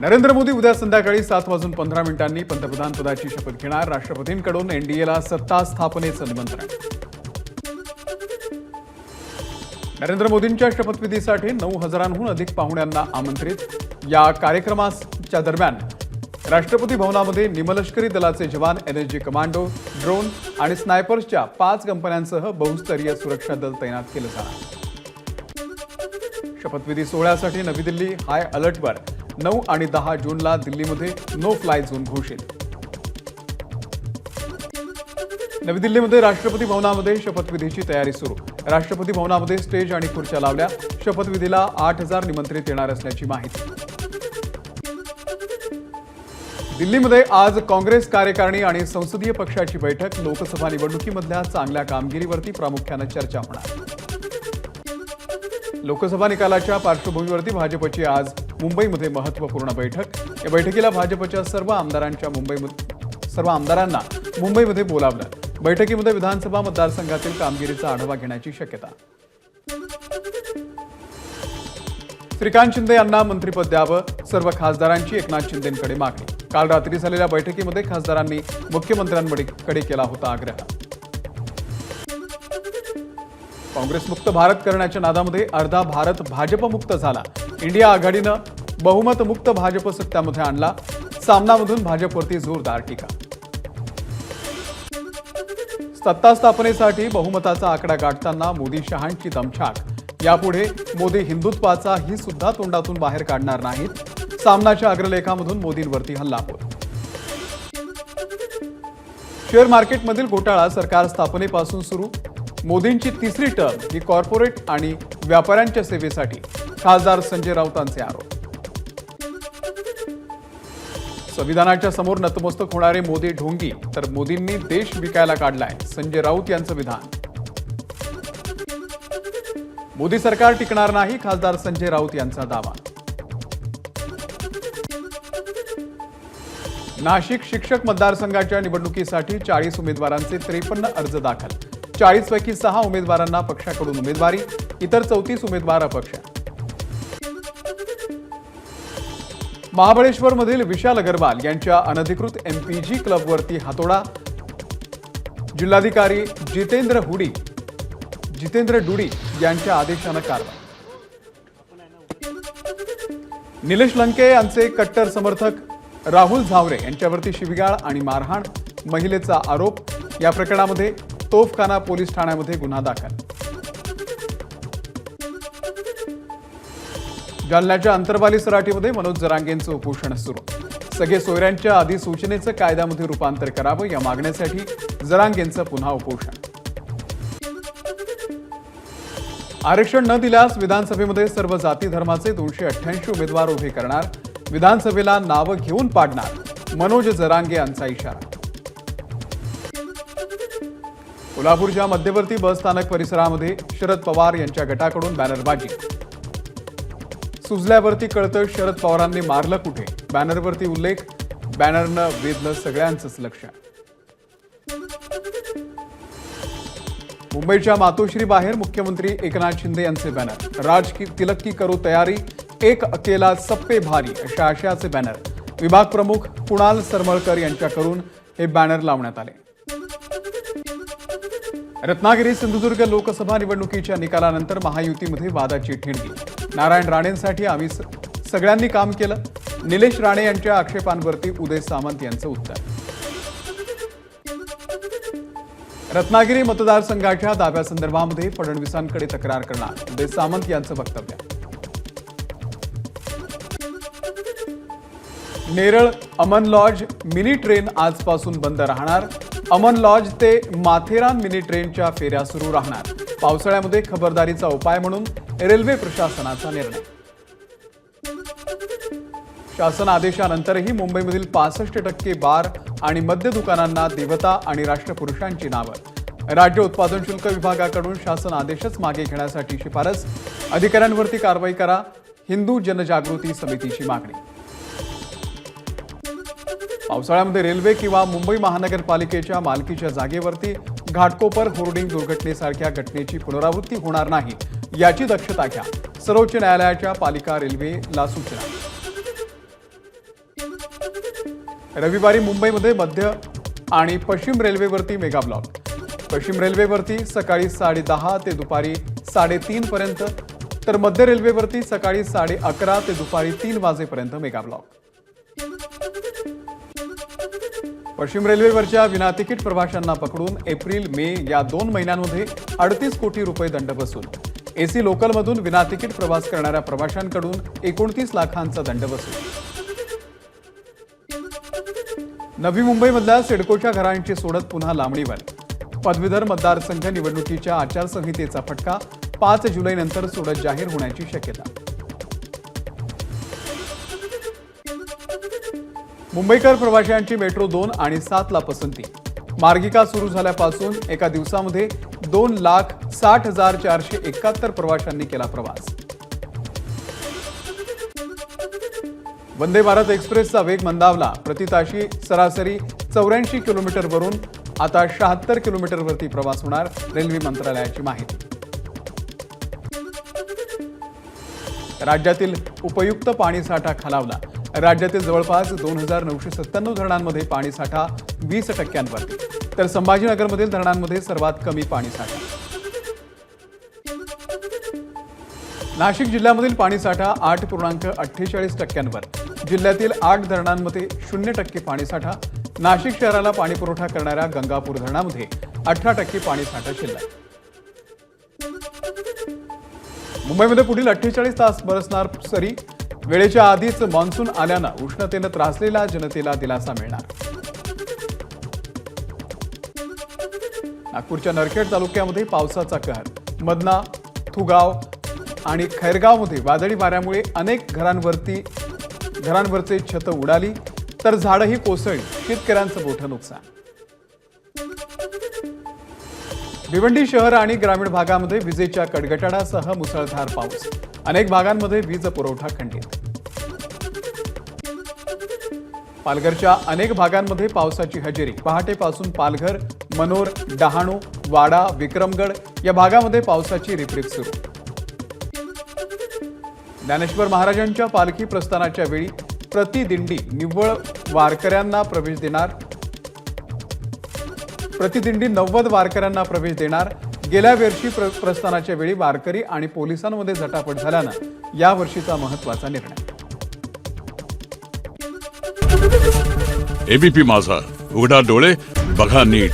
नरेंद्र मोदी उद्या संध्याकाळी 7:15 पंतप्रधान पदाची शपथ घेणार। राष्ट्रपतींकडून एनडीएला सत्ता स्थापनेचं निमंत्रण। नरेंद्र मोदींच्या शपथविधीसाठी 9,000हून अधिक पाहुण्यांना आमंत्रित। या कार्यक्रमाच्या दरम्यान राष्ट्रपती भवनामध्ये निमलष्करी दलाचे जवान, एनएसजी कमांडो, ड्रोन आणि स्नायपर्सच्या 5 कंपन्यांसह बहुस्तरीय सुरक्षा दल तैनात केलं जाणार। शपथविधी सोहळ्यासाठी नवी दिल्ली हाय अलर्टवर। 9 आणि 10 जूनला दिल्लीमध्ये नो फ्लाय झोन घोषित। नवी दिल्लीमध्ये राष्ट्रपती भवनामध्ये शपथविधीची तयारी सुरू। राष्ट्रपती भवनामध्ये स्टेज आणि खुर्च्या लावल्या। शपथविधीला 8,000 निमंत्रित येणार असल्याची माहिती। दिल्लीमध्ये आज काँग्रेस कार्यकारिणी आणि संसदीय पक्षाची बैठक। लोकसभा निवडणुकीमधल्या चांगल्या कामगिरीवरती प्रामुख्याने चर्चा होणार। लोकसभा निकालाच्या पार्श्वभूमीवरती भाजपची आज मुंबईमध्ये महत्त्वपूर्ण बैठक। या बैठकीला भाजपच्या सर्व आमदारांना मुंबईमध्ये बोलावलं। बैठकीमध्ये विधानसभा मतदारसंघातील कामगिरीचा आढावा घेण्याची शक्यता। श्रीकांत शिंदे यांना मंत्रिपद द्यावं, सर्व खासदारांची एकनाथ शिंदेंकडे मागणी। काल रात्री झालेल्या बैठकीमध्ये खासदारांनी मुख्यमंत्र्यांकडे केला होता आग्रह। काँग्रेसमुक्त भारत करण्याच्या नादामध्ये अर्धा भारत भाजपमुक्त झाला। इंडिया आघाडीनं बहुमत मुक्त भाजप सत्तामध्ये आणला। सामनामधून भाजपवरती जोरदार टीका। सत्ता स्थापनेसाठी बहुमताचा आकडा गाठताना मोदी शहांची दमछाक। यापुढे मोदी हिंदुत्वाचा ही सुद्धा तोंडातून बाहेर काढणार नाहीत। सामनाच्या अग्रलेखामधून मोदींवरती हल्लाबोल। शेअर मार्केटमधील घोटाळा सरकार स्थापनेपासून सुरू। मोदींची तिसरी टर्म ही कॉर्पोरेट आणि व्यापाऱ्यांच्या सेवेसाठी। खासदार संजय राऊतांचे आरोप। संविधानाच्या समोर नतमस्तक होणारे मोदी ढोंगी, तर मोदींनी देश विकायला काढलाय, संजय राऊत यांचं विधान। मोदी सरकार टिकणार नाही, खासदार संजय राऊत यांचा दावा। नाशिक शिक्षक मतदारसंघाच्या निवडणुकीसाठी 40 उमेदवारांचे 53 अर्ज दाखल। 40 पैकी 6 उमेदवारांना पक्षाकडून उमेदवारी, इतर 34 उमेदवार अपक्ष। महाबळेश्वरमधील विशाल अग्रवाल यांच्या अनधिकृत एमपीजी क्लबवरती हातोडा। जिल्हाधिकारी जितेंद्र डुडी यांच्या आदेशानं कारवाई। निलेश लंके यांचे कट्टर समर्थक राहुल झावरे यांच्यावरती शिवीगाळ आणि मारहाण, महिलेचा आरोप। या प्रकरणामध्ये तोफखाना पोलीस ठाण्यामध्ये गुन्हा दाखल। जालन्याच्या अंतरवाली सराटीमध्ये मनोज जरांगेंचं उपोषण सुरू। सगळे सोयऱ्यांच्या अधिसूचनेचं कायद्यामध्ये रूपांतर करावं, या मागण्यासाठी जरांगेंचं पुन्हा उपोषण। आरक्षण न दिल्यास विधानसभेमध्ये सर्व जाती धर्माचे 288 उमेदवार उभे करणार। विधानसभेला नावं घेऊन पाडणार, मनोज जरांगे यांचा इशारा। कोल्हापूरच्या मध्यवर्ती बस स्थानक परिसरामध्ये शरद पवार यांच्या गटाकडून बॅनरबाजी। सुजल्यावरती कळतं शरद पवारांनी मारलं कुठे, बॅनरवरती उल्लेख। बॅनरनं वेधलं सगळ्यांचंच लक्ष। मुंबईच्या मातोश्री बाहेर मुख्यमंत्री एकनाथ शिंदे यांचे बॅनर। राज की तिलक की करो तयारी, एक अकेला सप्पे भारी अशा आशयाचे बॅनर। विभाग प्रमुख कुणाल सरमळकर यांच्याकडून हे बॅनर लावण्यात आले। रत्नागिरी सिंधुदुर्ग लोकसभा निवडणुकीच्या निकालानंतर महायुतीमध्ये वादाची ठिणगी। नारायण राणेंसाठी आम्ही सगळ्यांनी काम केलं, निलेश राणे यांच्या आक्षेपांवरती उदय सामंत यांचं उत्तर। रत्नागिरी मतदारसंघाच्या दाव्यासंदर्भामध्ये फडणवीसांकडे तक्रार करणार, उदय सामंत यांचं वक्तव्य। Neral Aman lodge mini train आजपासून बंद राहणार। अमन लॉज ते माथेरान मिनी ट्रेनच्या फेऱ्या सुरू राहणार। पावसाळ्यामध्ये खबरदारीचा उपाय म्हणून रेल्वे प्रशासनाचा निर्णय। शासन आदेशानंतरही मुंबईमधील 65% बार आणि मद्य दुकानांना देवता आणि राष्ट्रपुरुषांची नावं। राज्य उत्पादन शुल्क विभागाकडून शासन आदेशच मागे घेण्यासाठी शिफारस। अधिकाऱ्यांवरती कारवाई करा, हिंदू जनजागृती समितीची मागणी। पावसाळ्यामध्ये रेल्वे किंवा मुंबई महानगरपालिकेच्या मालकीच्या जागेवरती घाटकोपर होर्डिंग दुर्घटनेसारख्या घटनेची पुनरावृत्ती होणार नाही, याची दक्षता घ्या। सर्वोच्च न्यायालयाच्या पालिका रेल्वेला सूचना। रविवारी मुंबईमध्ये मध्य आणि पश्चिम रेल्वेवरती मेगा ब्लॉक। पश्चिम रेल्वेवरती सकाळी 10:30 ते दुपारी 3:30 पर्यंत, तर मध्य रेल्वेवरती सकाळी 11:30 ते दुपारी 3 वाजेपर्यंत मेगा ब्लॉक। पश्चिम रेल्वेवरच्या विनातिकीट प्रवाशांना पकडून एप्रिल मे या 2 महिन्यांमध्ये 38 कोटी रुपये दंड वसूल। एसी लोकलमधून विनातिकीट प्रवास करणाऱ्या प्रवाशांकडून 29 लाखांचा दंड वसूल। नवी मुंबईमधल्या सिडकोच्या घरांची सोडत पुन्हा लांबणीवर। पदवीधर मतदारसंघ निवडणुकीच्या आचारसंहितेचा फटका, 5 जुलैनंतर सोडत जाहीर होण्याची शक्यता। मुंबईकर प्रवाशांची मेट्रो 2 आणि 7 ला पसंती। मार्गिका सुरू झाल्यापासून एका दिवसामध्ये 2,60,471 प्रवाशांनी केला प्रवास। वंदे भारत एक्सप्रेसचा वेग मंदावला। प्रति ताशी सरासरी 84 किलोमीटरवरून आता 76 किलोमीटरवरती प्रवास होणार, रेल्वे मंत्रालयाची माहिती। राज्यातील उपयुक्त पाणीसाठा खालावला। राज्यातील जवळपास 2,997 धरणांमध्ये पाणीसाठा 20%वरती, तर संभाजीनगरमधील धरणांमध्ये सर्वात कमी पाणीसाठा। नाशिक जिल्ह्यामधील पाणीसाठा 8.48%वर। जिल्ह्यातील 8 धरणांमध्ये 0% पाणीसाठा। नाशिक शहराला पाणीपुरवठा करणाऱ्या गंगापूर धरणामध्ये 18% पाणीसाठा शिल्लक। मुंबईमध्ये पुढील 48 तास बरसणार सरी। वेळेच्या आधीच मान्सून आल्यानं उष्णतेनं त्रासलेल्या जनतेला दिलासा मिळणार। नागपूरच्या नरखेड तालुक्यामध्ये पावसाचा कहर। मदना, थुगाव आणि खैरगावमध्ये वादळी वाऱ्यामुळे अनेक घरांवरचे छत उडाली, तर झाडंही कोसळली। शेतकऱ्यांचं मोठं नुकसान। भिवंडी शहर आणि ग्रामीण भागामध्ये विजेच्या कडकडाटासह मुसळधार पाऊस। अनेक भागांमध्ये वीज पुरवठा खंडित। पालघरच्या अनेक भागांमध्ये पावसाची हजेरी। पहाटेपासून पालघर, मनोर, डहाणू, वाडा, विक्रमगड या भागामध्ये पावसाची रिपरिप सुरू। ज्ञानेश्वर महाराजांच्या पालखी प्रस्थानाच्या वेळी प्रतिदिंडी निव्वळ वारकऱ्यांना प्रवेश देणार। प्रतिदिंडी 90 वारकऱ्यांना प्रवेश देणार। गेल्या वर्षी प्रस्थानाच्या वेळी वारकरी आणि पोलिसांमध्ये झटापट झाल्यानं या वर्षीचा महत्त्वाचा निर्णय। एबीपी माझा, उघडा डोळे बघा नीट।